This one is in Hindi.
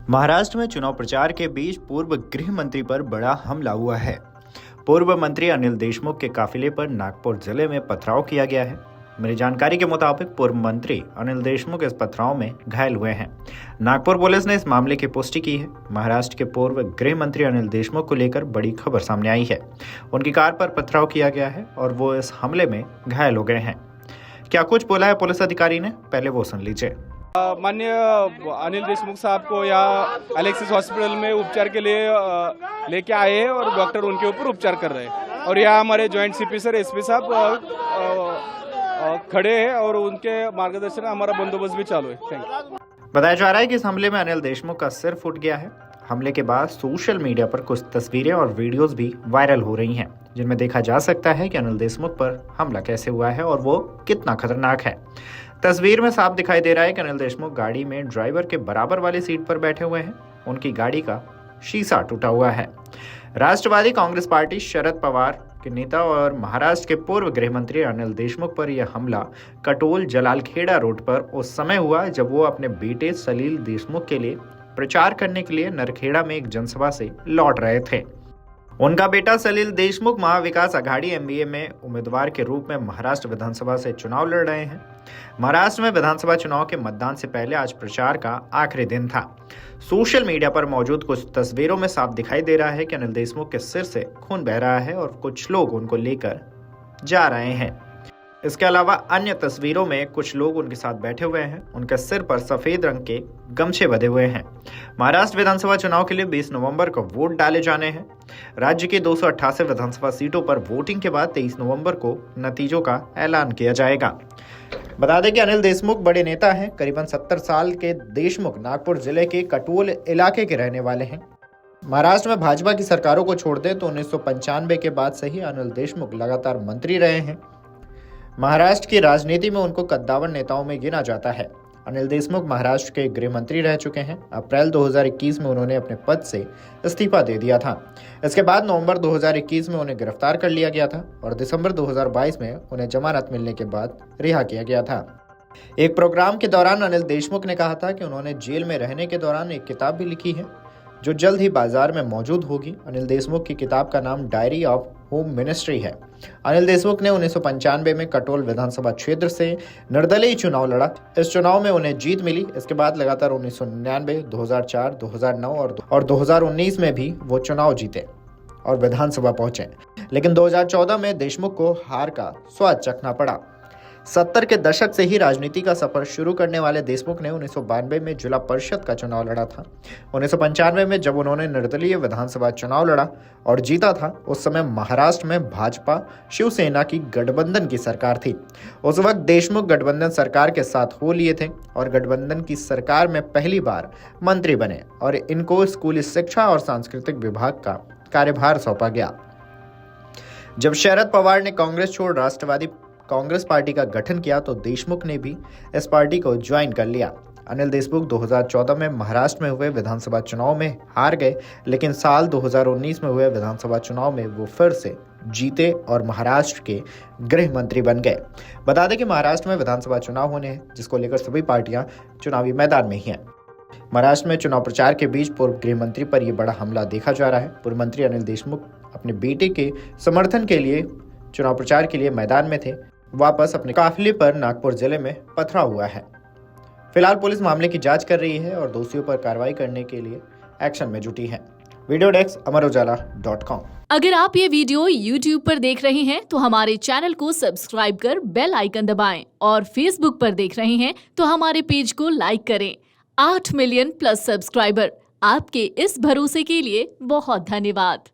महाराष्ट्र में चुनाव प्रचार के बीच पूर्व गृह मंत्री पर बड़ा हमला हुआ है। पूर्व मंत्री अनिल देशमुख के काफिले पर नागपुर जिले में पथराव किया गया है। मेरी जानकारी के मुताबिक पूर्व मंत्री अनिल देशमुख इस पथराव में घायल हुए हैं। नागपुर पुलिस ने इस मामले की पुष्टि की है। महाराष्ट्र के पूर्व गृह मंत्री अनिल देशमुख को लेकर बड़ी खबर सामने आई है। उनकी कार पर पथराव किया गया है और वो इस हमले में घायल हो गए हैं। क्या कुछ बोला है पुलिस अधिकारी ने, पहले वो सुन लीजिए। माननीय अनिल देशमुख साहब को यहाँ एलेक्सिस हॉस्पिटल में उपचार के लिए लेके आए हैं और डॉक्टर उनके ऊपर उपचार कर रहे हैं और यहाँ हमारे जॉइंट सीपी सर एसपी साहब खड़े हैं और उनके मार्गदर्शन में हमारा बंदोबस्त भी चालू है। Thank you. बताया जा रहा है कि इस हमले में अनिल देशमुख का सिर फूट गया है। हमले के बाद सोशल मीडिया पर कुछ तस्वीरें और वीडियोस भी वायरल हो रही हैं, जिनमें देखा जा सकता है कि अनिल देशमुख पर हमला कैसे हुआ है और वो कितना खतरनाक है। तस्वीर में साफ दिखाई दे रहा है कि अनिल देशमुख गाड़ी में ड्राइवर के बराबर वाली सीट पर बैठे हुए हैं। उनकी गाड़ी का शीशा टूटा हुआ है। राष्ट्रवादी कांग्रेस पार्टी शरद पवार के नेता और महाराष्ट्र के पूर्व गृह मंत्री अनिल देशमुख पर यह हमला कटोल जलालखेड़ा रोड पर उस समय हुआ जब वो अपने बेटे सलील देशमुख के लिए प्रचार करने के लिए नरखेड़ा में एक जनसभा से लौट रहे थे। उनका बेटा सलील देशमुख महाविकास आघाड़ी एमवीए में उम्मीदवार के रूप में महाराष्ट्र विधानसभा से चुनाव लड़ रहे हैं। महाराष्ट्र में विधानसभा चुनाव के मतदान से पहले आज प्रचार का आखिरी दिन था। सोशल मीडिया पर मौजूद कुछ तस्वीरों में साफ दिखाई दे रहा है कि अनिल देशमुख के सिर से खून बह रहा है और कुछ लोग उनको लेकर जा रहे हैं। इसके अलावा अन्य तस्वीरों में कुछ लोग उनके साथ बैठे हुए हैं। उनके सिर पर सफेद रंग के गमछे बंधे हुए हैं। महाराष्ट्र विधानसभा चुनाव के लिए 20 नवंबर को वोट डाले जाने हैं। राज्य की 288 विधानसभा सीटों पर वोटिंग के बाद 23 नवंबर को नतीजों का ऐलान किया जाएगा। बता दें कि अनिल देशमुख बड़े नेता हैं। करीबन 70 साल के देशमुख नागपुर जिले के कटोल इलाके के रहने वाले हैं। महाराष्ट्र में भाजपा की सरकारों को छोड़ दें तो 1995 के बाद से ही अनिल देशमुख लगातार मंत्री रहे हैं। महाराष्ट्र की राजनीति में उनको कद्दावर नेताओं में गिना जाता है। अनिल देशमुख महाराष्ट्र के गृह मंत्री रह चुके हैं। अप्रैल 2021 में उन्होंने अपने पद से इस्तीफा दे दिया था। इसके बाद नवंबर 2021 में उन्हें गिरफ्तार कर लिया गया था और दिसंबर 2022 में उन्हें जमानत मिलने के बाद रिहा किया गया था। एक प्रोग्राम के दौरान अनिल देशमुख ने कहा था कि उन्होंने जेल में रहने के दौरान एक किताब भी लिखी है जो जल्द ही बाजार में मौजूद होगी। अनिल देशमुख की किताब का नाम डायरी ऑफ होम मिनिस्ट्री है। अनिल देशमुख ने 1995 में कटोल विधानसभा क्षेत्र से निर्दलीय चुनाव लड़ा। इस चुनाव में उन्हें जीत मिली। इसके बाद लगातार 1999, 2004, 2009 और 2019 में भी वो चुनाव जीते और विधानसभा पहुंचे, लेकिन 2014 में देशमुख को हार का स्वाद चखना पड़ा। 70 के दशक से ही राजनीति का सफर शुरू करने वाले देशमुख ने 1992 में जिला परिषद का चुनाव लड़ा था। 1995 में जब उन्होंने निर्दलीय विधानसभा चुनाव लड़ा और जीता था, उस समय महाराष्ट्र में भाजपा शिवसेना की गठबंधन की सरकार थी। उस वक्त देशमुख गठबंधन सरकार के साथ हो लिए थे और गठबंधन की सरकार में पहली बार मंत्री बने और इनको स्कूली शिक्षा और सांस्कृतिक विभाग का कार्यभार सौंपा गया। जब शरद पवार ने कांग्रेस छोड़ राष्ट्रवादी कांग्रेस पार्टी का गठन किया तो देशमुख ने भी इस पार्टी को ज्वाइन कर लिया। अनिल देशमुख 2014 में महाराष्ट्र में हुए विधानसभा चुनाव में हार गए, लेकिन साल 2019 में हुए विधानसभा चुनाव में वो फिर से जीते और महाराष्ट्र के गृह मंत्री बन गए। बता दें कि महाराष्ट्र में विधानसभा चुनाव होने हैं, जिसको लेकर सभी पार्टियां चुनावी मैदान में ही हैं। महाराष्ट्र में चुनाव प्रचार के बीच पूर्व गृह मंत्री पर यह बड़ा हमला देखा जा रहा है। पूर्व मंत्री अनिल देशमुख अपने बेटे के समर्थन के लिए चुनाव प्रचार के लिए मैदान में थे। वापस अपने काफिले पर नागपुर जिले में पथराव हुआ है। फिलहाल पुलिस मामले की जांच कर रही है और दोषियों पर कार्रवाई करने के लिए एक्शन में जुटी है। वीडियो डेस्क अमरउजाला.com। अगर आप ये वीडियो YouTube पर देख रहे हैं तो हमारे चैनल को सब्सक्राइब कर बेल आइकन दबाएं और Facebook पर देख रहे हैं तो हमारे पेज को लाइक करें। 8 मिलियन प्लस सब्सक्राइबर, आपके इस भरोसे के लिए बहुत धन्यवाद।